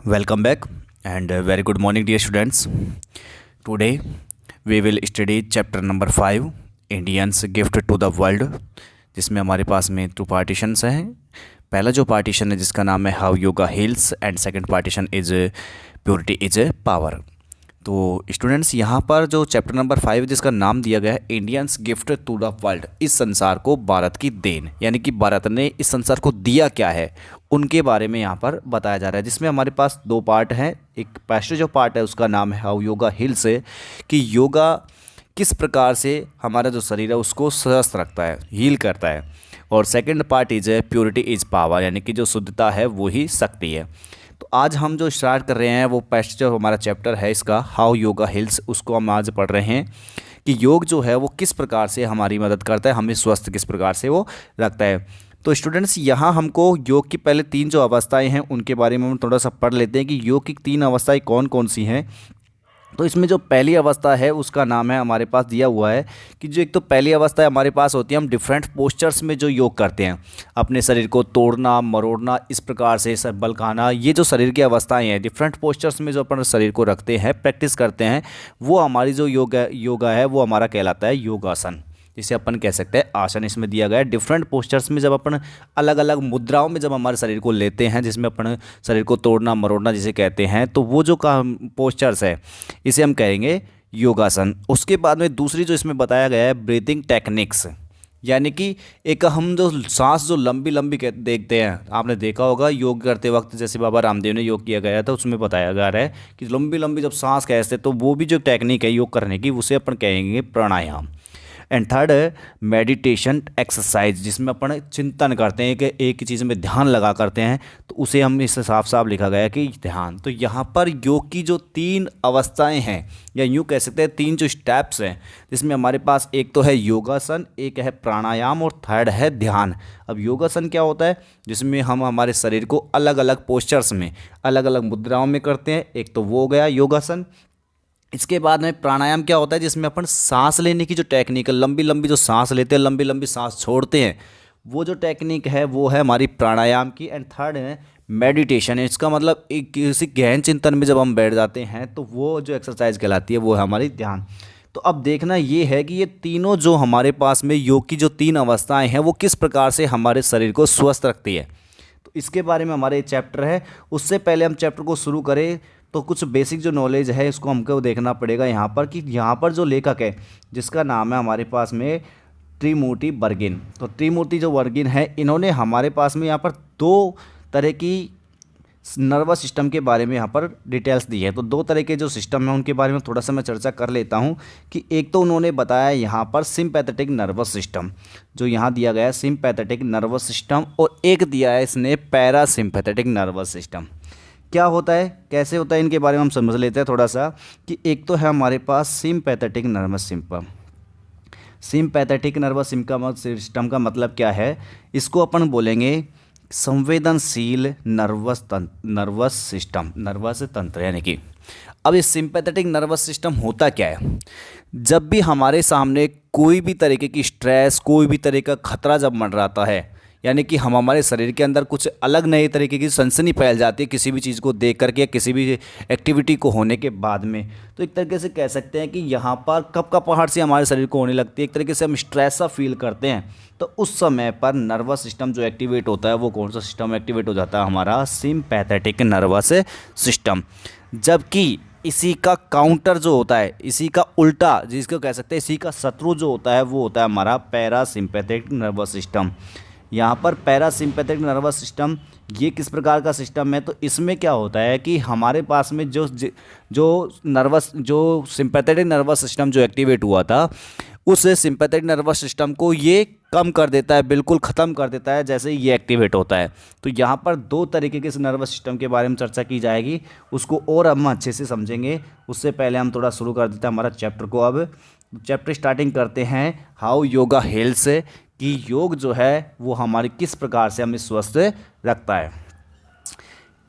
Welcome back and very good morning, dear students. Today we will study chapter number 5 Indians gift to the world, जिसमें हमारे पास में to partitions हैं. पहला जो partition है जिसका नाम है how yoga heels and second partition is purity is power. तो स्टूडेंट्स यहाँ पर जो चैप्टर नंबर 5 जिसका नाम दिया गया है Indians gift to the world, इस संसार को भारत की देन, यानी कि भारत ने इस संसार को दिया क्या है उनके बारे में यहाँ पर बताया जा रहा है, जिसमें हमारे पास दो पार्ट हैं. एक फर्स्ट जो पार्ट है उसका नाम है हाउ योगा हील्स है, कि योगा किस प्रकार से हमारा जो शरीर है उसको स्वस्थ रखता है, हील करता है. और सेकंड पार्ट इज है प्योरिटी इज पावर, यानी कि जो शुद्धता है वो ही शक्ति है. तो आज हम जो स्टार्ट कर रहे हैं वो फर्स्ट जो हमारा चैप्टर है इसका हाउ योगा हील्स, उसको हम आज पढ़ रहे हैं कि योग जो है वो किस प्रकार से हमारी मदद करता है, हमें स्वस्थ किस प्रकार से वो रखता है. तो स्टूडेंट्स यहाँ हमको योग की पहले तीन जो अवस्थाएं हैं उनके बारे में हम थोड़ा सा पढ़ लेते हैं कि योग की तीन अवस्थाएं कौन कौन सी हैं. तो इसमें जो पहली अवस्था है उसका नाम है, हमारे पास दिया हुआ है कि जो एक तो पहली अवस्था है हमारे पास होती है, हम डिफरेंट पोस्चर्स में जो योग करते हैं, अपने शरीर को तोड़ना मरोड़ना, इस प्रकार से सर बलकाना, ये जो शरीर की अवस्थाएं हैं डिफरेंट पोस्चर्स में जो अपन शरीर को रखते हैं, प्रैक्टिस करते हैं, वो हमारी जो योगा है वो हमारा कहलाता है योगासन, जिसे अपन कह सकते हैं आसन. इसमें दिया गया है डिफरेंट पोस्चर्स में जब अपन अलग अलग मुद्राओं में जब हमारे शरीर को लेते हैं, जिसमें अपन शरीर को तोड़ना मरोड़ना जिसे कहते हैं, तो वो जो पोस्चर्स है इसे हम कहेंगे योगासन. उसके बाद में दूसरी जो इसमें बताया गया है ब्रीथिंग टेक्निक्स, यानी कि एक हम जो सांस जो लंबी लंबी देखते हैं, आपने देखा होगा योग करते वक्त, जैसे बाबा रामदेव ने योग किया गया था उसमें बताया जा रहा है कि लंबी लंबी जब सांस कहते, तो वो भी जो टेक्निक है योग करने की उसे अपन कहेंगे प्राणायाम. एंड थर्ड है मेडिटेशन एक्सरसाइज, जिसमें अपन चिंतन करते हैं कि एक ही चीज़ में ध्यान लगा करते हैं, तो उसे हम इस साफ साफ लिखा गया है कि ध्यान. तो यहाँ पर योग की जो तीन अवस्थाएं हैं, या यूँ कह सकते हैं तीन जो स्टेप्स हैं, जिसमें हमारे पास एक तो है योगासन, एक है प्राणायाम और थर्ड है ध्यान. अब योगासन क्या होता है, जिसमें हम हमारे शरीर को अलग अलग पोस्चर्स में अलग अलग मुद्राओं में करते हैं, एक तो वो हो गया योगासन. इसके बाद में प्राणायाम क्या होता है, जिसमें अपन सांस लेने की जो टेक्निक है, लंबी लंबी जो सांस लेते हैं लंबी लंबी सांस छोड़ते हैं, वो जो टेक्निक है वो है हमारी प्राणायाम की. एंड थर्ड है मेडिटेशन. इसका मतलब एक किसी गहन चिंतन में जब हम बैठ जाते हैं तो वो जो एक्सरसाइज कहलाती है वो है हमारी ध्यान. तो अब देखना ये है कि ये तीनों जो हमारे पास में योग की जो तीन अवस्थाएं हैं वो किस प्रकार से हमारे शरीर को स्वस्थ रखती है, तो इसके बारे में हमारे चैप्टर है. उससे पहले हम चैप्टर को शुरू करें तो कुछ बेसिक जो नॉलेज है इसको हमको देखना पड़ेगा यहाँ पर, कि यहाँ पर जो लेखक है जिसका नाम है हमारे पास में त्रिमूर्ति बर्गिन. तो त्रिमूर्ति जो बर्गिन है, इन्होंने हमारे पास में यहाँ पर दो तरह की नर्वस सिस्टम के बारे में यहाँ पर डिटेल्स दी है. तो दो तरह के जो सिस्टम हैं उनके बारे में थोड़ा सा मैं चर्चा कर लेता हूँ. कि एक तो उन्होंने बताया यहाँ पर सिंपैथेटिक नर्वस सिस्टम, जो यहाँ दिया गया है सिंपैथेटिक नर्वस सिस्टम, और एक दिया है इसने पैरासिम्पैथेटिक नर्वस सिस्टम. क्या होता है कैसे होता है इनके बारे में हम समझ लेते हैं थोड़ा सा. कि एक तो है हमारे पास sympathetic nervous system. Sympathetic nervous system का मतलब क्या है, इसको अपन बोलेंगे संवेदनशील नर्वस सिस्टम, नर्वस तंत्र. यानी कि अब ये सिंपैथेटिक नर्वस सिस्टम होता क्या है, जब भी हमारे सामने कोई भी तरीके की स्ट्रेस, कोई भी तरह का खतरा जब मंडराता है, यानी कि हम हमारे शरीर के अंदर कुछ अलग नए तरीके की सनसनी फैल जाती है किसी भी चीज़ को देख करके या किसी भी एक्टिविटी को होने के बाद में, तो एक तरीके से कह सकते हैं कि यहाँ पर कब का पहाड़ से हमारे शरीर को होने लगती है, एक तरीके से हम स्ट्रेस सा फील करते हैं, तो उस समय पर नर्वस सिस्टम जो एक्टिवेट होता है वो कौन सा सिस्टम एक्टिवेट हो जाता है, हमारा सिंपैथेटिक नर्वस सिस्टम. जबकि इसी का काउंटर जो होता है, इसी का उल्टा जिसको कह सकते हैं इसी का शत्रु जो होता है वो होता है हमारा पैरासिम्पैथेटिक नर्वस सिस्टम. यहाँ पर पैरासिम्पैथेटिक नर्वस सिस्टम ये किस प्रकार का सिस्टम है, तो इसमें क्या होता है कि हमारे पास में जो सिंपैथेटिक नर्वस सिस्टम जो एक्टिवेट हुआ था, उस सिंपैथेटिक नर्वस सिस्टम को ये कम कर देता है, बिल्कुल ख़त्म कर देता है जैसे ये एक्टिवेट होता है. तो यहाँ पर दो तरीके के इस नर्वस सिस्टम के बारे में चर्चा की जाएगी, उसको और हम अच्छे से समझेंगे. उससे पहले हम थोड़ा शुरू कर देते हैं हमारा चैप्टर को. अब चैप्टर स्टार्टिंग करते हैं हाउ योगा हेल्स, कि योग जो है वो हमारी किस प्रकार से हमें स्वस्थ रखता है.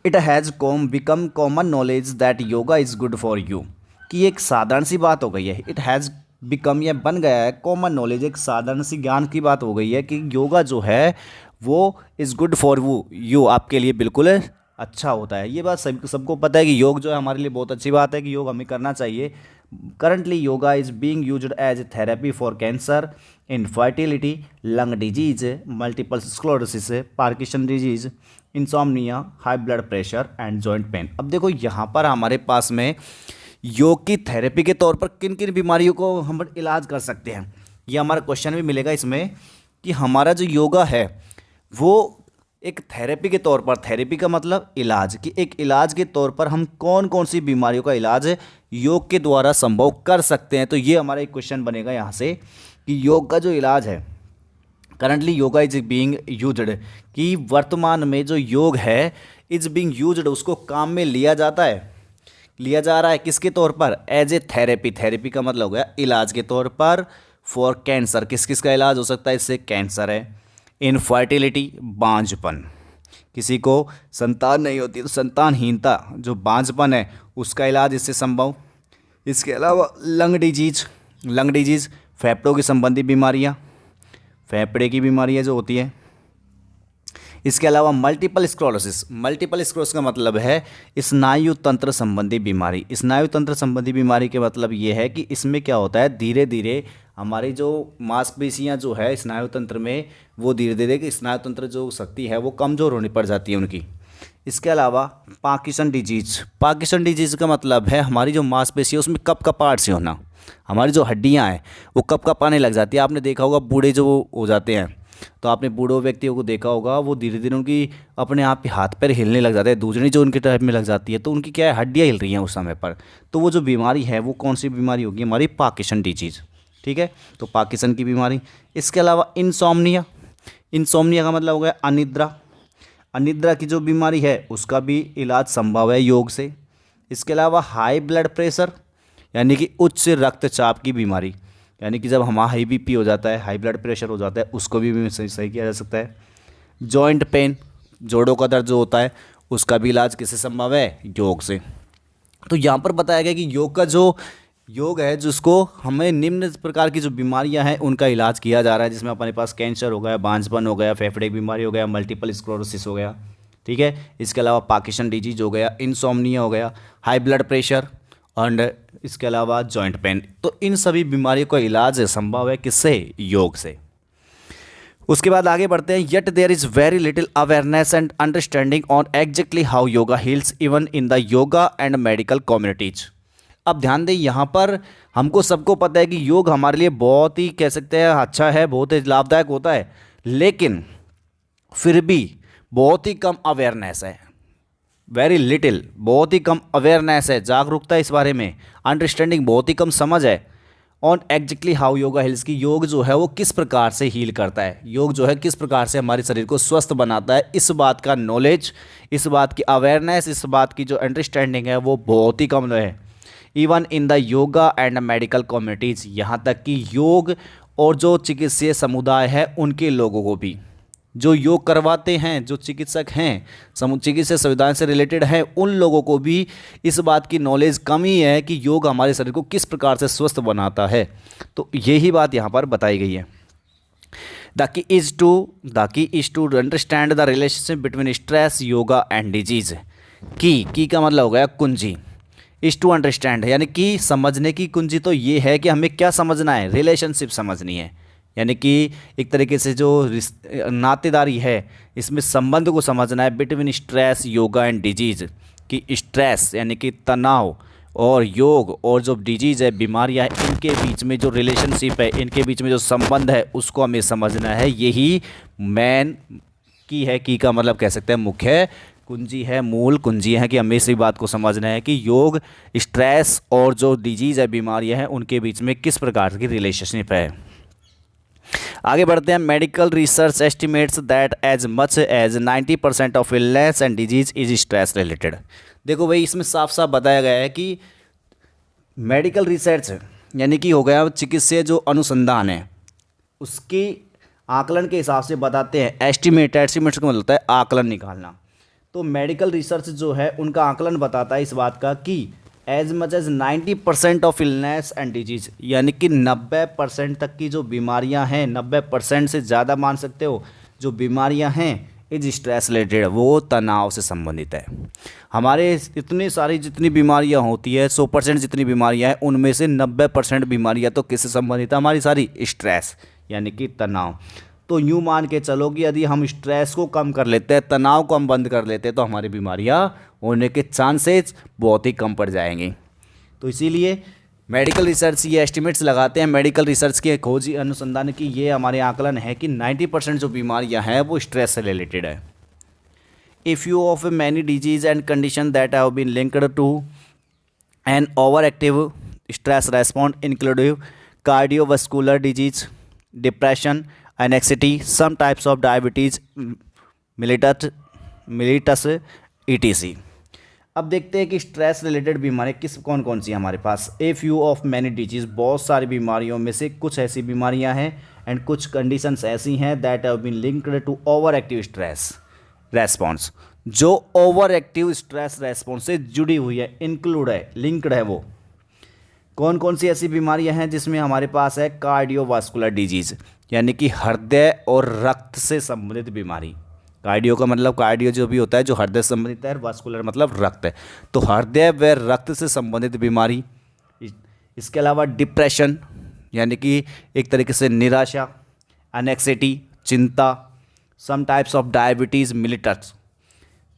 It has become common knowledge that yoga is good for you. कि एक साधारण सी बात हो गई है, इट हैज़ बिकम, यह बन गया है कॉमन नॉलेज, एक साधारण सी ज्ञान की बात हो गई है कि योगा जो है वो इज़ गुड फॉर यू, आपके लिए बिल्कुल अच्छा होता है। ये बात सबको पता है कि योग जो है हमारे लिए बहुत अच्छी बात है, कि योग हमें करना चाहिए। Currently yoga is being used as a therapy for cancer, infertility, lung disease, multiple sclerosis, Parkinson disease, insomnia, high blood pressure and joint pain. अब देखो यहाँ पर हमारे पास में योग की थेरेपी के तौर पर किन किन बीमारियों को हम इलाज कर सकते हैं, ये हमारा क्वेश्चन भी मिलेगा इसमें, कि हमारा जो योगा है वो एक थेरेपी के तौर पर, थेरेपी का मतलब इलाज, कि एक इलाज के तौर पर हम कौन कौन सी बीमारियों का इलाज योग के द्वारा संभव कर सकते हैं। तो ये हमारा एक क्वेश्चन बनेगा यहाँ से, कि योग का जो इलाज है, currently yoga is being used, कि वर्तमान में जो योग है इज बीइंग यूज्ड, उसको काम में लिया जाता है, लिया जा रहा है किसके तौर पर, एज ए थेरेपी। थेरेपी का मतलब हो गया इलाज के तौर पर, फॉर कैंसर, किस किस का इलाज हो सकता है इससे, कैंसर है, इनफर्टिलिटी, बांझपन, किसी को संतान नहीं होती तो संतानहीनता, जो बांझपन है उसका इलाज इससे संभव। इसके अलावा लंग डिजीज, लंग डिजीज फेफड़ों की संबंधी बीमारियां, फेफड़े की बीमारियां जो होती है। इसके अलावा मल्टीपल स्क्लेरोसिस, मल्टीपल स्क्लेरोसिस का मतलब है स्नायु तंत्र संबंधी बीमारी। स्नायु तंत्र संबंधी बीमारी के मतलब ये है कि इसमें क्या होता है, धीरे धीरे हमारी जो मांसपेशियां जो है स्नायु तंत्र में, वो धीरे धीरे कि स्नायु तंत्र जो शक्ति है वो कमज़ोर होने पड़ जाती है उनकी। इसके अलावा पार्किंसन डिजीज, पार्किंसन डिजीज का मतलब है हमारी जो मांसपेशी है उसमें कपकपाहट से होना, हमारी जो हड्डियां हैं वो कपकपाने लग जाती है। आपने देखा होगा बूढ़े जो हो जाते हैं, तो आपने बूढ़ों व्यक्तियों को देखा होगा, वो धीरे धीरे उनकी अपने आप ही हाथ पैर हिलने लग जाते हैं, दूसरी जो उनके टाइप में लग जाती है, तो उनकी क्या है, हड्डियाँ हिल रही हैं उस समय पर। तो वो जो बीमारी है वो कौन सी बीमारी होगी, हमारी पार्किंसन डिजीज। ठीक है, तो पार्किंसन की बीमारी। इसके अलावा इंसोम्निया, इंसोम्निया का मतलब हो गया अनिद्रा, अनिद्रा की जो बीमारी है उसका भी इलाज संभव है योग से। इसके अलावा हाई ब्लड प्रेशर, यानी कि उच्च रक्तचाप की बीमारी, यानी कि जब हमारा हाई बीपी हो जाता है, हाई ब्लड प्रेशर हो जाता है, उसको भी सही किया जा सकता है। जॉइंट पेन, जोड़ों का दर्द जो होता है उसका भी इलाज किससे संभव है, योग से। तो यहाँ पर बताया गया कि योग का जो योग है जिसको हमें निम्न प्रकार की जो बीमारियां हैं उनका इलाज किया जा रहा है, जिसमें अपने पास कैंसर हो गया, बांझपन हो गया, फेफड़े की बीमारी हो गया, मल्टीपल स्क्लेरोसिस हो गया। ठीक है, इसके अलावा पार्किंसन डिजीज हो गया, इंसोम्निया हो गया, हाई ब्लड प्रेशर एंड इसके अलावा जॉइंट पेन। तो इन सभी बीमारियों का इलाज संभव है किससे, योग से। उसके बाद आगे बढ़ते हैं। Yet there is very little awareness and understanding on exactly how yoga heals even in the yoga and medical communities. अब ध्यान दें, यहाँ पर हमको सबको पता है कि योग हमारे लिए बहुत ही कह सकते हैं अच्छा है, बहुत ही लाभदायक होता है, लेकिन फिर भी बहुत ही कम अवेयरनेस है, वेरी लिटिल, बहुत ही कम अवेयरनेस है, जागरूकता इस बारे में, अंडरस्टैंडिंग बहुत ही कम समझ है on exactly how yoga heels, की योग जो है वो किस प्रकार से हील करता है, योग जो है किस प्रकार से हमारे शरीर को स्वस्थ बनाता है, इस बात का नॉलेज, इस बात की अवेयरनेस, इस बात की जो अंडरस्टैंडिंग है वो बहुत ही कम है। Even in the yoga and medical communities, यहाँ तक कि योग और जो चिकित्सीय समुदाय है उनके लोगों को भी, जो योग करवाते हैं, जो चिकित्सक हैं, चिकित्सा संविधान से रिलेटेड हैं, उन लोगों को भी इस बात की नॉलेज कमी है कि योग हमारे शरीर को किस प्रकार से स्वस्थ बनाता है। तो यही बात यहाँ पर बताई गई है। The key is to understand the relationship between stress, yoga and disease. Key का मतलब हो गया कुंजी, इज टू अंडरस्टैंड यानी कि समझने की कुंजी तो ये है कि हमें क्या समझना है, रिलेशनशिप समझनी है, यानी कि एक तरीके से जो नातेदारी है इसमें संबंध को समझना है between stress, yoga and disease. कि स्ट्रेस यानी कि तनाव और योग और जो डिजीज़ है, बीमारियां हैं, इनके बीच में जो रिलेशनशिप है, इनके बीच में जो संबंध है उसको हमें समझना है। यही मेन की है, की का मतलब कह सकते हैं मुख्य कुंजी है, मूल कुंजी है कि हमें इसी बात को समझना है कि योग, स्ट्रेस और जो डिजीज़ है, बीमारियां हैं, उनके बीच में किस प्रकार की रिलेशनशिप है। आगे बढ़ते हैं। Medical research estimates that as much as 90% of illness and disease is stress related. देखो भाई, इसमें साफ साफ बताया गया है कि मेडिकल रिसर्च यानी कि हो गया चिकित्सीय जो अनुसंधान है उसकी आकलन के हिसाब से बताते हैं। एस्टिमेट्स का मतलब होता है आकलन निकालना। तो मेडिकल रिसर्च जो है उनका आकलन बताता है इस बात का कि as much as 90% of illness and disease, यानी कि 90% तक की जो बीमारियां हैं, 90% से ज़्यादा मान सकते हो जो बीमारियां हैं, इज स्ट्रेस रिलेटेड, वो तनाव से संबंधित है। हमारे इतनी सारी जितनी बीमारियां होती है, 100% जितनी बीमारियां हैं उनमें से 90% बीमारियां तो किससे संबंधित है, हमारी सारी स्ट्रेस यानी कि तनाव। तो यूँ मान के चलो कि यदि हम स्ट्रेस को कम कर लेते हैं, तनाव को हम बंद कर लेते हैं, तो हमारी बीमारियां होने के चांसेस बहुत ही कम पड़ जाएंगे। तो इसीलिए मेडिकल रिसर्च ये एस्टिमेट्स लगाते हैं, मेडिकल रिसर्च के खोज अनुसंधान की ये हमारे आकलन है कि 90% जो बीमारियां हैं वो स्ट्रेस से रिलेटेड है। If you of many diseases and condition that have been linked to an over active stress respond including cardiovascular disease, depression, anxiety, some types of diabetes mellitus ETC। अब देखते हैं कि स्ट्रेस रिलेटेड बीमारियाँ कौन कौन सी हैं हमारे पास। A few of many diseases, बहुत सारी बीमारियों में से कुछ ऐसी बीमारियां हैं एंड कुछ कंडीशंस ऐसी हैं that have been linked to over active stress response, जो ओवर एक्टिव स्ट्रेस रेस्पॉन्स से जुड़ी हुई है, इंक्लूड है, लिंक्ड है। वो कौन कौन सी ऐसी बीमारियां हैं जिसमें हमारे पास है कार्डियोवास्कुलर डिजीज, यानी कि हृदय और रक्त से संबंधित बीमारी। कार्डियो का मतलब कार्डियो जो भी होता है जो हृदय से संबंधित है, वास्कुलर मतलब रक्त है, तो हृदय व रक्त से संबंधित बीमारी। इसके अलावा डिप्रेशन यानी कि एक तरीके से निराशा, एनेक्सिटी चिंता, some types of diabetes mellitus,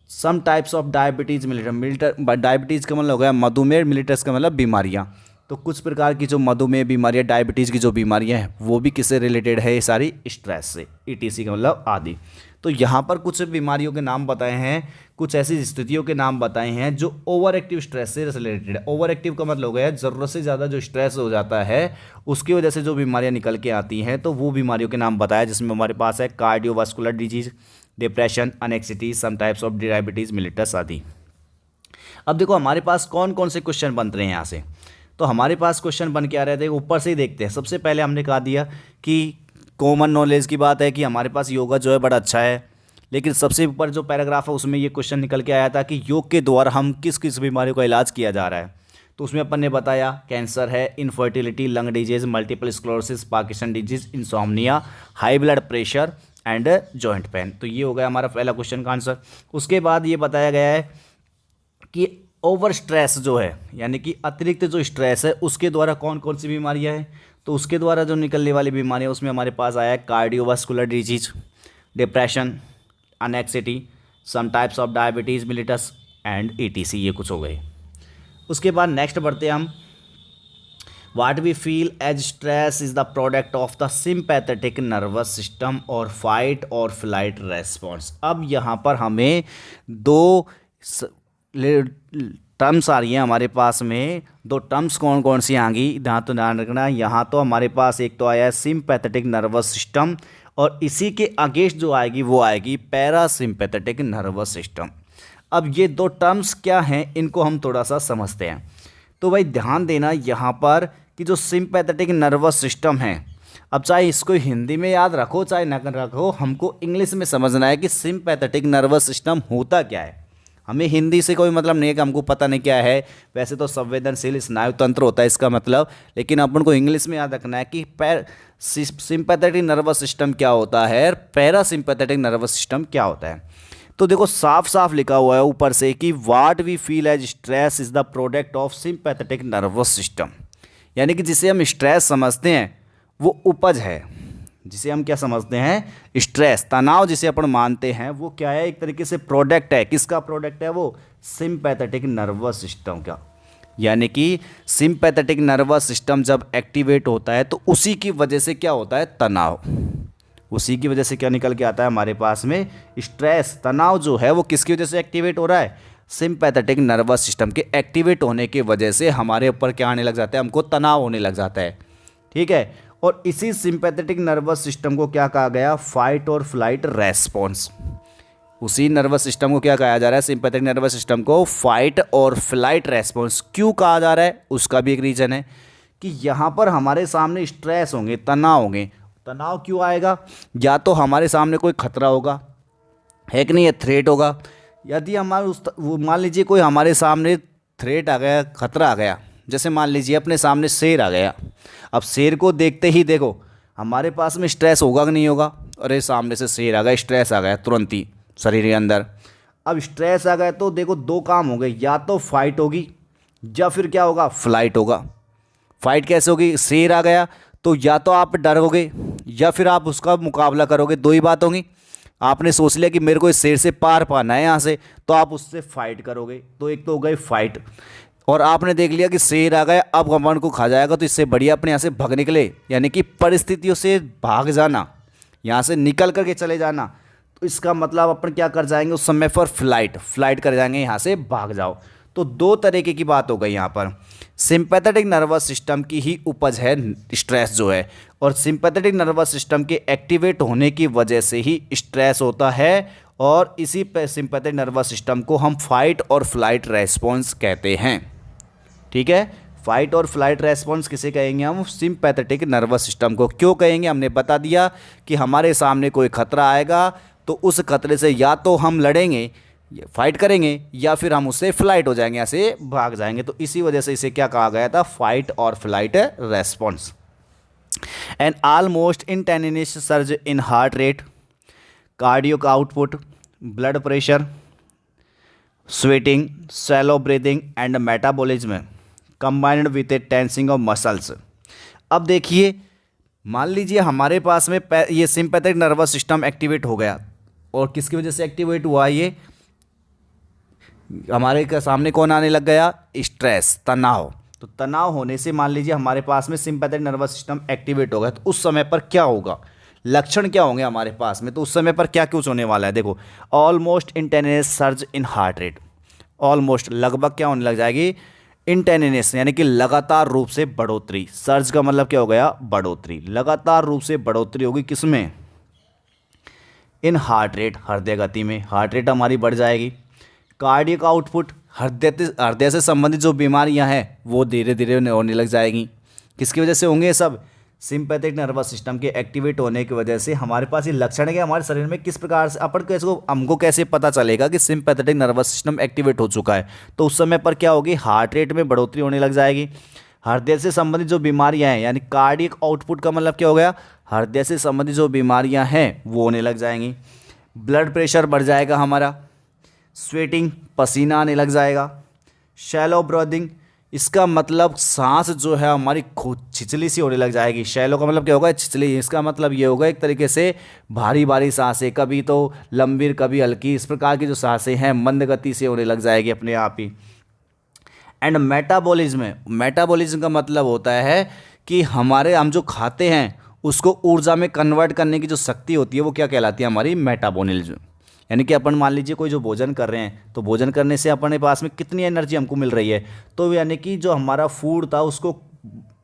some types of diabetes diabetes का मतलब हो गया मधुमेह, मिलिटस का मतलब बीमारियाँ। तो कुछ प्रकार की जो मधुमेह बीमारियाँ, डायबिटीज़ की जो बीमारियाँ हैं वो भी किससे रिलेटेड है, ये सारी स्ट्रेस से, ETC का मतलब आदि। तो यहाँ पर कुछ बीमारियों के नाम बताए हैं, कुछ ऐसी स्थितियों के नाम बताए हैं जो ओवर एक्टिव स्ट्रेस से रिलेटेड है। ओवर एक्टिव का मतलब हो गया ज़रूरत से ज़्यादा जो स्ट्रेस हो जाता है उसकी वजह से जो बीमारियाँ निकल के आती हैं, तो वो बीमारियों के नाम बताया, जिसमें हमारे पास है cardiovascular disease, depression, anxiety, some types of diabetes mellitus आदि। अब देखो हमारे पास कौन कौन से क्वेश्चन बन रहे हैं यहाँ से। तो हमारे पास क्वेश्चन बन के आ रहे थे, ऊपर से ही देखते हैं। सबसे पहले हमने कहा दिया कि कॉमन नॉलेज की बात है कि हमारे पास योगा जो है बड़ा अच्छा है, लेकिन सबसे ऊपर जो पैराग्राफ है उसमें ये क्वेश्चन निकल के आया था कि योग के द्वारा हम किस किस बीमारियों का इलाज किया जा रहा है। तो उसमें अपन ने बताया कैंसर है, infertility, lung disease, multiple sclerosis, Parkinson disease, insomnia, high blood pressure and joint pen. तो ये हो गया हमारा पहला क्वेश्चन का आंसर। उसके बाद ये बताया गया है कि ओवर स्ट्रेस जो है, यानी कि अतिरिक्त जो स्ट्रेस है उसके द्वारा कौन कौन सी बीमारियां हैं। तो उसके द्वारा जो निकलने वाली बीमारियां उसमें हमारे पास आया है cardiovascular disease, depression, anxiety, some types of diabetes mellitus and ETC, ये कुछ हो गए। उसके बाद नेक्स्ट बढ़ते हैं हम। What we feel as stress is the product of the sympathetic nervous system और फाइट और फ्लाइट रेस्पॉन्स। अब यहाँ पर हमें दो टर्म्स आ रही हैं हमारे पास में, दो टर्म्स कौन कौन सी आएंगी यहाँ तो ध्यान रखना। यहाँ तो हमारे पास एक तो आया है सिंपैथेटिक नर्वस सिस्टम और इसी के अगेंस्ट जो आएगी वो आएगी पैरासिम्पैथेटिक नर्वस सिस्टम। अब ये दो टर्म्स क्या हैं इनको हम थोड़ा सा समझते हैं। तो भाई ध्यान देना यहाँ पर कि जो सिंपैथेटिक नर्वस सिस्टम है, अब चाहे इसको हिंदी में याद रखो चाहे न रखो, हमको इंग्लिश में समझना है कि सिंपैथेटिक नर्वस सिस्टम होता क्या है। हमें हिंदी से कोई मतलब नहीं है कि हमको पता नहीं क्या है, वैसे तो संवेदनशील स्नायु तंत्र होता है इसका मतलब, लेकिन अपन को इंग्लिश में याद रखना है कि सिंपैथेटिक नर्वस सिस्टम क्या होता है, पैरासिम्पैथेटिक नर्वस सिस्टम क्या होता है। तो देखो साफ साफ लिखा हुआ है ऊपर से कि what we feel as stress is the product of sympathetic nervous system, यानी कि जिसे हम स्ट्रेस समझते हैं वो उपज है, जिसे हम क्या समझते हैं स्ट्रेस, तनाव जिसे अपन मानते हैं वो क्या है, एक तरीके से प्रोडक्ट है। किसका प्रोडक्ट है वो, सिंपैथेटिक नर्वस सिस्टम का। यानी कि सिंपैथेटिक नर्वस सिस्टम जब एक्टिवेट होता है तो उसी की वजह से क्या होता है, तनाव, उसी की वजह से क्या निकल के आता है हमारे पास में स्ट्रेस। तनाव जो है वो किसकी वजह से एक्टिवेट हो रहा है, सिंपैथेटिक नर्वस सिस्टम के एक्टिवेट होने की वजह से हमारे ऊपर क्या आने लग जाता है, हमको तनाव होने लग जाता है। ठीक है, और इसी सिंपैथेटिक नर्वस सिस्टम को क्या कहा गया, फाइट और फ्लाइट रेस्पॉन्स। उसी नर्वस सिस्टम को क्या कहा जा रहा है, सिंपैथेटिक नर्वस सिस्टम को फाइट और फ्लाइट रेस्पॉन्स क्यों कहा जा रहा है, उसका भी एक रीज़न है कि यहाँ पर हमारे सामने स्ट्रेस होंगे, तनाव होंगे। तनाव क्यों आएगा, या तो हमारे सामने कोई खतरा होगा, है कि नहीं, ये थ्रेट होगा। यदि हमारे मान लीजिए कोई हमारे सामने थ्रेट आ गया, खतरा आ गया, जैसे मान लीजिए अपने सामने शेर आ गया, अब शेर को देखते ही देखो हमारे पास में स्ट्रेस होगा कि नहीं होगा, अरे सामने से शेर आ गया, स्ट्रेस आ गया तुरंत ही, शरीर के अंदर। अब स्ट्रेस आ गया तो देखो दो काम हो गए, या तो फाइट होगी या फिर क्या होगा, फ्लाइट होगा। फाइट कैसे होगी, शेर आ गया तो या तो आप डरोगे या फिर आप उसका मुकाबला करोगे, दो ही बात होगी। आपने सोच लिया कि मेरे को इस शेर से पार पाना है यहाँ से, तो आप उससे फाइट करोगे, तो एक तो हो गई फाइट। और आपने देख लिया कि शेर आ गया, अब अपन को खा जाएगा, तो इससे बढ़िया अपने यहाँ से भाग निकले, यानी कि परिस्थितियों से भाग जाना, यहाँ से निकल करके चले जाना। तो इसका मतलब अपन क्या कर जाएंगे उस समय पर, फ्लाइट कर जाएंगे, यहाँ से भाग जाओ। तो दो तरीके की बात हो गई यहाँ पर। सिंपैथेटिक नर्वस सिस्टम की ही उपज है स्ट्रेस जो है, और सिंपैथेटिक नर्वस सिस्टम के एक्टिवेट होने की वजह से ही स्ट्रेस होता है, और इसी सिंपैथेटिक नर्वस सिस्टम को हम फाइट और फ्लाइट रेस्पॉन्स कहते हैं। ठीक है, फाइट और फ्लाइट रेस्पॉन्स किसे कहेंगे हम, सिंपैथेटिक नर्वस सिस्टम को। क्यों कहेंगे, हमने बता दिया कि हमारे सामने कोई खतरा आएगा तो उस खतरे से या तो हम लड़ेंगे, फाइट करेंगे, या फिर हम उससे फ्लाइट हो जाएंगे, ऐसे भाग जाएंगे। तो इसी वजह से इसे क्या कहा गया था, फाइट और flight response. An almost instantaneous surge in heart rate, cardiac output, blood pressure, sweating, shallow breathing and metabolism combined with a tensing of muscles. अब देखिए, मान लीजिए हमारे पास में ये सिंपैथेटिक नर्वस सिस्टम एक्टिवेट हो गया, और किसकी वजह से एक्टिवेट हुआ, ये हमारे के सामने कौन आने लग गया, स्ट्रेस, तनाव। तो तनाव होने से मान लीजिए हमारे पास में सिंपैथेटिक नर्वस सिस्टम एक्टिवेट हो गया, तो उस समय पर क्या होगा, लक्षण क्या होंगे हमारे पास में, तो उस समय पर क्या कुछ होने वाला है। देखो, almost instantaneous surge in heart rate, almost लगभग क्या होने लग जाएगी, इंटेनियस यानी कि लगातार रूप से बढ़ोतरी, सर्ज का मतलब क्या हो गया, बढ़ोतरी, लगातार रूप से बढ़ोतरी होगी किसमें, इन हार्ट रेट, हृदय गति में, हार्ट रेट हमारी बढ़ जाएगी। कार्डियक आउटपुट, हृदय से संबंधित जो बीमारियां हैं वो धीरे धीरे होने लग जाएगी। किसकी वजह से होंगे ये सब, सिंपैथेटिक नर्वस सिस्टम के एक्टिवेट होने की वजह से। हमारे पास ये लक्षण है कि हमारे शरीर में किस प्रकार से अपन कैसे, हमको कैसे पता चलेगा कि सिंपैथेटिक नर्वस सिस्टम एक्टिवेट हो चुका है, तो उस समय पर क्या होगी, हार्ट रेट में बढ़ोतरी होने लग जाएगी। हृदय से संबंधित जो बीमारियां हैं, यानी कार्डियक आउटपुट का मतलब क्या हो गया, हृदय से संबंधित जो बीमारियां हैं वो होने लग जाएंगी। ब्लड प्रेशर बढ़ जाएगा हमारा, स्वेटिंग, पसीना आने लग जाएगा। शैलो ब्रीदिंग, इसका मतलब सांस जो है हमारी खुद छिचली सी होने लग जाएगी। शैलो का मतलब क्या होगा, छिचली, इसका मतलब ये होगा एक तरीके से भारी भारी सांसें, कभी तो लंबी कभी हल्की, इस प्रकार की जो सांसें हैं मंद गति से होने लग जाएगी अपने आप ही। एंड मेटाबॉलिज्म, मेटाबॉलिज्म का मतलब होता है कि हम जो खाते हैं उसको ऊर्जा में कन्वर्ट करने की जो शक्ति होती है वो क्या कहलाती है, हमारी मेटाबॉलिज्म। यानी कि अपन मान लीजिए कोई जो भोजन कर रहे हैं, तो भोजन करने से अपने पास में कितनी एनर्जी हमको मिल रही है, तो यानी कि जो हमारा फूड था उसको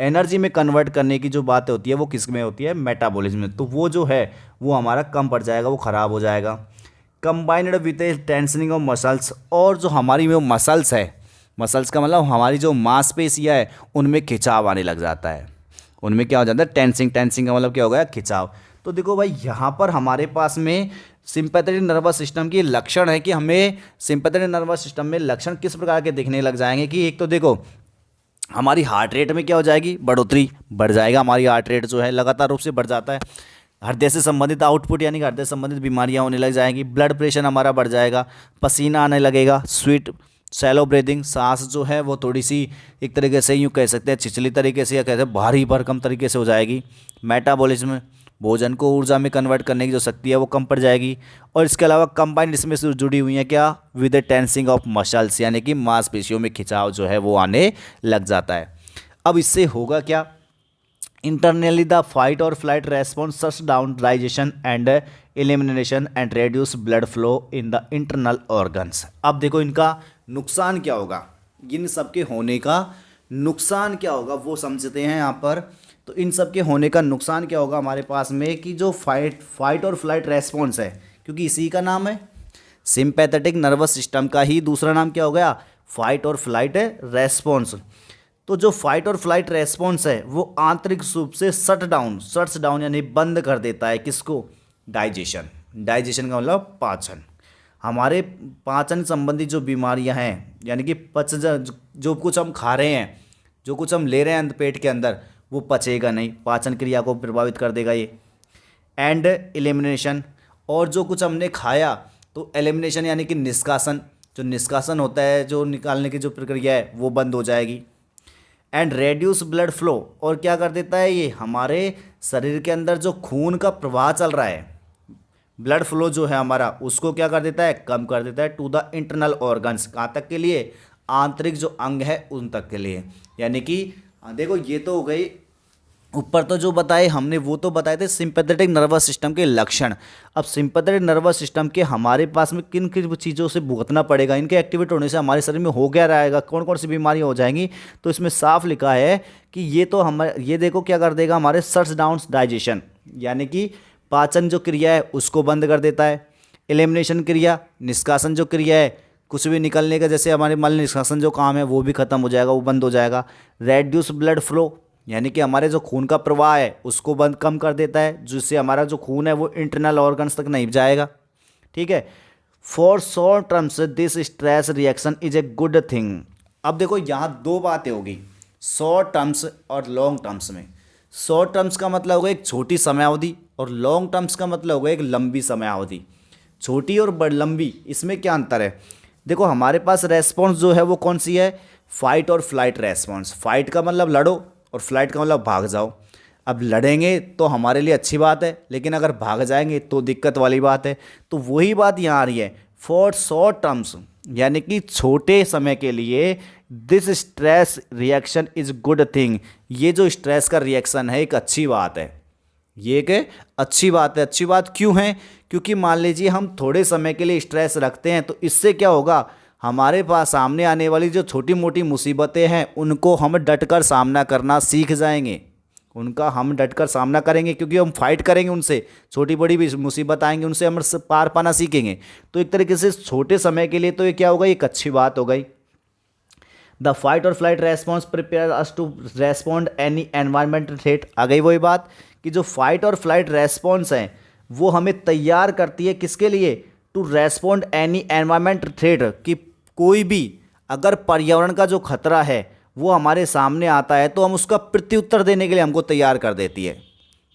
एनर्जी में कन्वर्ट करने की जो बात होती है वो किस में होती है, मेटाबॉलिज्म में। तो वो जो है वो हमारा कम पड़ जाएगा, वो ख़राब हो जाएगा। Combined with A tensioning of muscles, और जो हमारी वो मसल्स है, मसल्स का मतलब हमारी जो मांसपेशियाँ है उनमें खिंचाव आने लग जाता है, उनमें क्या हो जाता है, टेंसिंग, टेंसिंग का मतलब क्या हो गया, खिंचाव। तो देखो भाई, यहाँ पर हमारे पास में सिंपैथेटिक नर्वस सिस्टम की लक्षण है कि हमें सिंपैथेटिक नर्वस सिस्टम में लक्षण किस प्रकार के दिखने लग जाएंगे कि एक तो देखो हमारी हार्ट रेट में क्या हो जाएगी, बढ़ोतरी, बढ़ जाएगा, हमारी हार्ट रेट जो है लगातार रूप से बढ़ जाता है। हृदय से संबंधित आउटपुट यानी कि हृदय संबंधित बीमारियां होने लग जाएंगी। ब्लड प्रेशर हमारा बढ़ जाएगा, पसीना आने लगेगा, स्वीट शैलो ब्रीदिंग, सांस जो है वो थोड़ी सी एक तरीके से यूँ कह सकते हैं छिछली तरीके से, या कहते हैं भारी भरकम तरीके से हो जाएगी। मेटाबॉलिज्म, भोजन को ऊर्जा में कन्वर्ट करने की जो शक्ति है वो कम पड़ जाएगी। और इसके अलावा कंबाइंड इसमें से जुड़ी हुई है क्या, with the tensing of muscles, यानी कि मांसपेशियों में खिंचाव जो है वो आने लग जाता है। अब इससे होगा क्या, इंटरनली द फाइट और flight response shuts down digestion and elimination and reduce blood flow in the internal organs. अब देखो इनका नुकसान क्या होगा, इन सब के होने का नुकसान क्या होगा वो समझते हैं यहाँ पर। तो इन सब के होने का नुकसान क्या होगा हमारे पास में, कि जो फाइट और फ्लाइट रेस्पॉन्स है, क्योंकि इसी का नाम है सिंपैथेटिक नर्वस सिस्टम का ही दूसरा नाम क्या हो गया, फाइट और फ्लाइट रेस्पॉन्स। तो जो फाइट और फ्लाइट रेस्पॉन्स है वो आंतरिक रूप से शट्स डाउन यानी बंद कर देता है किसको, डाइजेशन। डाइजेशन का मतलब पाचन, हमारे पाचन संबंधी जो बीमारियां हैं, यानी कि जो कुछ हम खा रहे हैं, जो कुछ हम ले रहे हैं पेट के अंदर, वो पचेगा नहीं, पाचन क्रिया को प्रभावित कर देगा ये। एंड एलिमिनेशन, और जो कुछ हमने खाया तो एलिमिनेशन यानी कि निष्कासन, जो निष्कासन होता है, जो निकालने की जो प्रक्रिया है वो बंद हो जाएगी। एंड रेड्यूस ब्लड फ्लो, और क्या कर देता है ये, हमारे शरीर के अंदर जो खून का प्रवाह चल रहा है, ब्लड फ्लो जो है हमारा, उसको क्या कर देता है, कम कर देता है टू द इंटरनल ऑर्गन्स, कहाँ तक के लिए, आंतरिक जो अंग है उन तक के लिए। यानी कि देखो ये तो हो गई, ऊपर तो जो बताए हमने वो तो बताए थे सिंपैथेटिक नर्वस सिस्टम के लक्षण। अब सिंपैथेटिक नर्वस सिस्टम के हमारे पास में किन किन चीज़ों से भुगतना पड़ेगा, इनके एक्टिवेट होने से हमारे शरीर में हो क्या रहेगा, कौन कौन सी बीमारियां हो जाएंगी, तो इसमें साफ लिखा है कि ये तो हमारे, ये देखो क्या कर देगा, हमारे शट्स डाउन डाइजेशन, यानी कि पाचन जो क्रिया है उसको बंद कर देता है। एलिमिनेशन क्रिया, निष्कासन जो क्रिया है, कुछ भी निकलने का, जैसे हमारे मल निष्कासन जो काम है वो भी खत्म हो जाएगा, वो बंद हो जाएगा। रेड्यूस ब्लड फ्लो, यानी कि हमारे जो खून का प्रवाह है उसको बंद कम कर देता है, जिससे हमारा जो खून है वो इंटरनल ऑर्गन्स तक नहीं जाएगा। ठीक है। For short terms this stress reaction is a good thing. अब देखो यहाँ दो बातें होगी, शॉर्ट टर्म्स और लॉन्ग टर्म्स में। शॉर्ट टर्म्स का मतलब होगा एक छोटी समयावधि, और लॉन्ग टर्म्स का मतलब होगा एक लंबी समयावधि। छोटी और बड़ लंबी, इसमें क्या अंतर है, देखो हमारे पास रेस्पॉन्स जो है वो कौन सी है, फाइट और फ्लाइट रेस्पॉन्स। फाइट का मतलब लड़ो और फ्लाइट का मतलब भाग जाओ। अब लड़ेंगे तो हमारे लिए अच्छी बात है, लेकिन अगर भाग जाएंगे तो दिक्कत वाली बात है। तो वही बात यहाँ आ रही है, फॉर शॉर्ट टर्म्स, यानी कि छोटे समय के लिए this stress reaction is good thing. ये जो स्ट्रेस का रिएक्शन है एक अच्छी बात है, ये एक अच्छी बात है। अच्छी बात क्यों है, क्योंकि मान लीजिए हम थोड़े समय के लिए स्ट्रेस रखते हैं तो इससे क्या होगा, हमारे पास सामने आने वाली जो छोटी मोटी मुसीबतें हैं उनको हम डटकर सामना करना सीख जाएंगे, उनका हम डटकर सामना करेंगे, क्योंकि हम फाइट करेंगे उनसे, छोटी बड़ी भी मुसीबत आएंगी उनसे हम पार पाना सीखेंगे। तो एक तरीके से छोटे समय के लिए तो ये क्या होगा, एक अच्छी बात हो गई। द फाइट और flight response prepare us to respond any environmental threat. आ गई वही बात कि जो फाइट और फ्लाइट रेस्पॉन्स है वो हमें तैयार करती है किसके लिए, to respond any environmental threat, कि कोई भी अगर पर्यावरण का जो खतरा है वो हमारे सामने आता है तो हम उसका प्रत्युत्तर देने के लिए हमको तैयार कर देती है।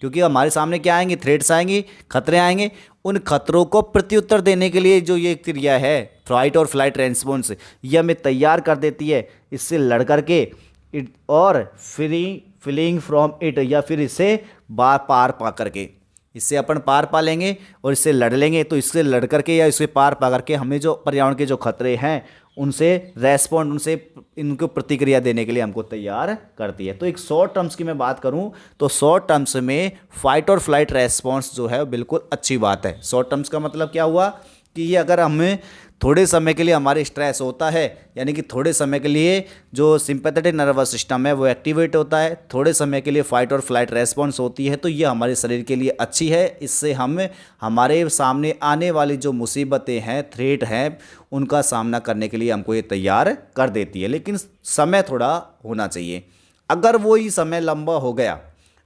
क्योंकि हमारे सामने क्या आएंगे, थ्रेट्स आएंगे, खतरे आएंगे, उन खतरों को प्रत्युत्तर देने के लिए जो ये क्रिया है फाइट और फ्लाइट रेस्पॉन्स, ये हमें तैयार कर देती है इससे लड़ करके, और फीलिंग फ्रॉम इट, या फिर इससे पार पा करके, इससे अपन पार पा लेंगे और इससे लड़ लेंगे। तो इससे लड़ करके या इससे पार पा करके हमें जो पर्यावरण के जो खतरे हैं उनसे रेस्पॉन्ड, उनसे इनको प्रतिक्रिया देने के लिए हमको तैयार करती है। तो एक शॉर्ट टर्म्स की मैं बात करूं तो शॉर्ट टर्म्स में फाइट और फ्लाइट रेस्पॉन्स जो है बिल्कुल अच्छी बात है। शॉर्ट टर्म्स का मतलब क्या हुआ कि ये अगर हमें थोड़े समय के लिए हमारे स्ट्रेस होता है, यानी कि थोड़े समय के लिए जो सिंपैथेटिक नर्वस सिस्टम है वो एक्टिवेट होता है, थोड़े समय के लिए फाइट और फ्लाइट रेस्पॉन्स होती है, तो ये हमारे शरीर के लिए अच्छी है। इससे हम हमारे सामने आने वाली जो मुसीबतें हैं, थ्रेट हैं, उनका सामना करने के लिए हमको ये तैयार कर देती है। लेकिन समय थोड़ा होना चाहिए। अगर वो ही समय लंबा हो गया,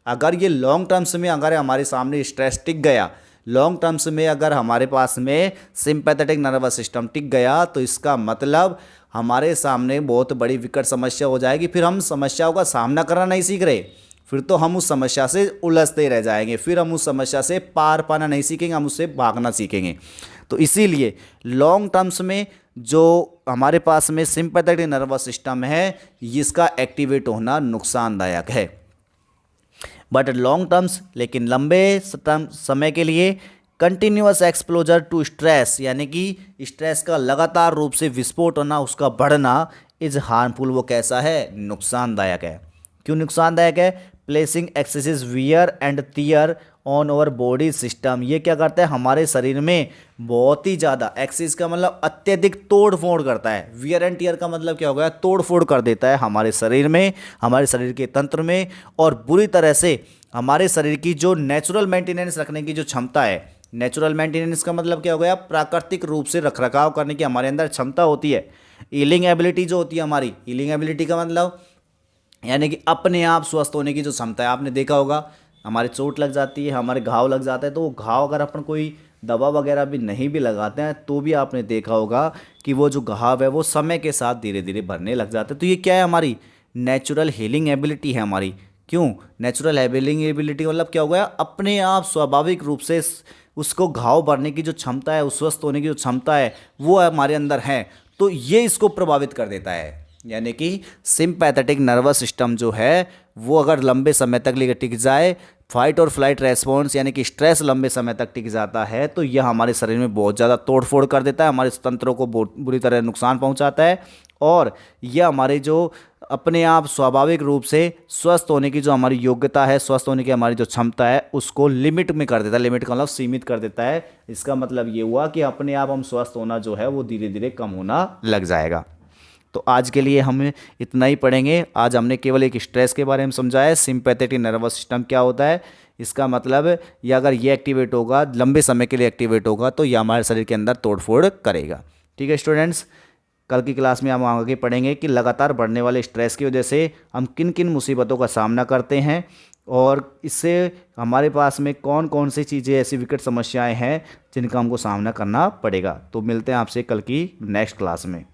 अगर ये लॉन्ग टर्म्स में अगर हमारे सामने स्ट्रेस टिक गया, लॉन्ग टर्म्स में अगर हमारे पास में सिंपैथेटिक नर्वस सिस्टम टिक गया, तो इसका मतलब हमारे सामने बहुत बड़ी विकट समस्या हो जाएगी। फिर हम समस्याओं का सामना करना नहीं सीख रहे, फिर तो हम उस समस्या से उलझते रह जाएंगे, फिर हम उस समस्या से पार पाना नहीं सीखेंगे, हम उससे भागना सीखेंगे। तो इसीलिए लॉन्ग टर्म्स में जो हमारे पास में सिंपैथेटिक नर्वस सिस्टम है, इसका एक्टिवेट होना नुकसानदायक है। बट लॉन्ग टर्म्स, लेकिन लंबे समय के लिए कंटिन्यूअस एक्सपोजर टू स्ट्रेस, यानी कि स्ट्रेस का लगातार रूप से विस्फोट होना, उसका बढ़ना इज हार्मफुल। वो कैसा है, नुकसानदायक है। क्यों नुकसानदायक है, placing excessive wear and tear on over body system. ये क्या करता है, हमारे शरीर में बहुत ही ज़्यादा, एक्सेस का मतलब अत्यधिक तोड़ फोड़ करता है, वियर एंड टियर का मतलब क्या हो गया, तोड़ फोड़ कर देता है हमारे शरीर में, हमारे शरीर के तंत्र में, और बुरी तरह से हमारे शरीर की जो नेचुरल मेंटेनेंस रखने की जो क्षमता है, नेचुरल मेंटेनेंस का मतलब क्या हो गया, प्राकृतिक रूप से रखरखाव करने की हमारे अंदर क्षमता होती है। हीलिंग एबिलिटी जो होती है हमारी, हीलिंग एबिलिटी का मतलब यानी कि अपने आप स्वस्थ होने की जो क्षमता है। आपने देखा होगा हमारे चोट लग जाती है, हमारे घाव लग जाता है, तो वो घाव अगर अपन कोई दवा वगैरह भी नहीं भी लगाते हैं तो भी आपने देखा होगा कि वो जो घाव है वो समय के साथ धीरे धीरे भरने लग जाते हैं। तो ये क्या है, हमारी नेचुरल हीलिंग एबिलिटी है हमारी। क्यों नेचुरल हीलिंग एबिलिटी मतलब क्या हो गया, अपने आप स्वाभाविक रूप से उसको घाव भरने की जो क्षमता है, उस स्वस्थ होने की जो क्षमता है वो हमारे अंदर है, तो ये इसको प्रभावित कर देता है। यानी कि सिंपैथेटिक नर्वस सिस्टम जो है वो अगर लंबे समय तक लेकर टिक जाए, फाइट और फ्लाइट रेस्पॉन्स यानी कि स्ट्रेस लंबे समय तक टिक जाता है, तो यह हमारे शरीर में बहुत ज़्यादा तोड़फोड़ कर देता है, हमारे तंत्रों को बहुत बुरी तरह नुकसान पहुंचाता है, और यह हमारे जो अपने आप स्वाभाविक रूप से स्वस्थ होने की जो हमारी योग्यता है, स्वस्थ होने की हमारी जो क्षमता है उसको लिमिट में कर देता है। लिमिट का मतलब सीमित कर देता है। इसका मतलब ये हुआ कि अपने आप हम स्वस्थ होना जो है वो धीरे धीरे कम होना लग जाएगा। तो आज के लिए हम इतना ही पढ़ेंगे। आज हमने केवल एक स्ट्रेस के बारे में समझा है, सिंपैथेटिक नर्वस सिस्टम क्या होता है, इसका मतलब ये अगर ये एक्टिवेट होगा, लंबे समय के लिए एक्टिवेट होगा, तो ये हमारे शरीर के अंदर तोड़फोड़ करेगा। ठीक है स्टूडेंट्स, कल की क्लास में हम आगे पढ़ेंगे कि लगातार बढ़ने वाले स्ट्रेस की वजह से हम किन किन मुसीबतों का सामना करते हैं और इससे हमारे पास में कौन कौन सी चीज़ें ऐसी विकट समस्याएं हैं जिनका हमको सामना करना पड़ेगा। तो मिलते हैं आपसे कल की नेक्स्ट क्लास में।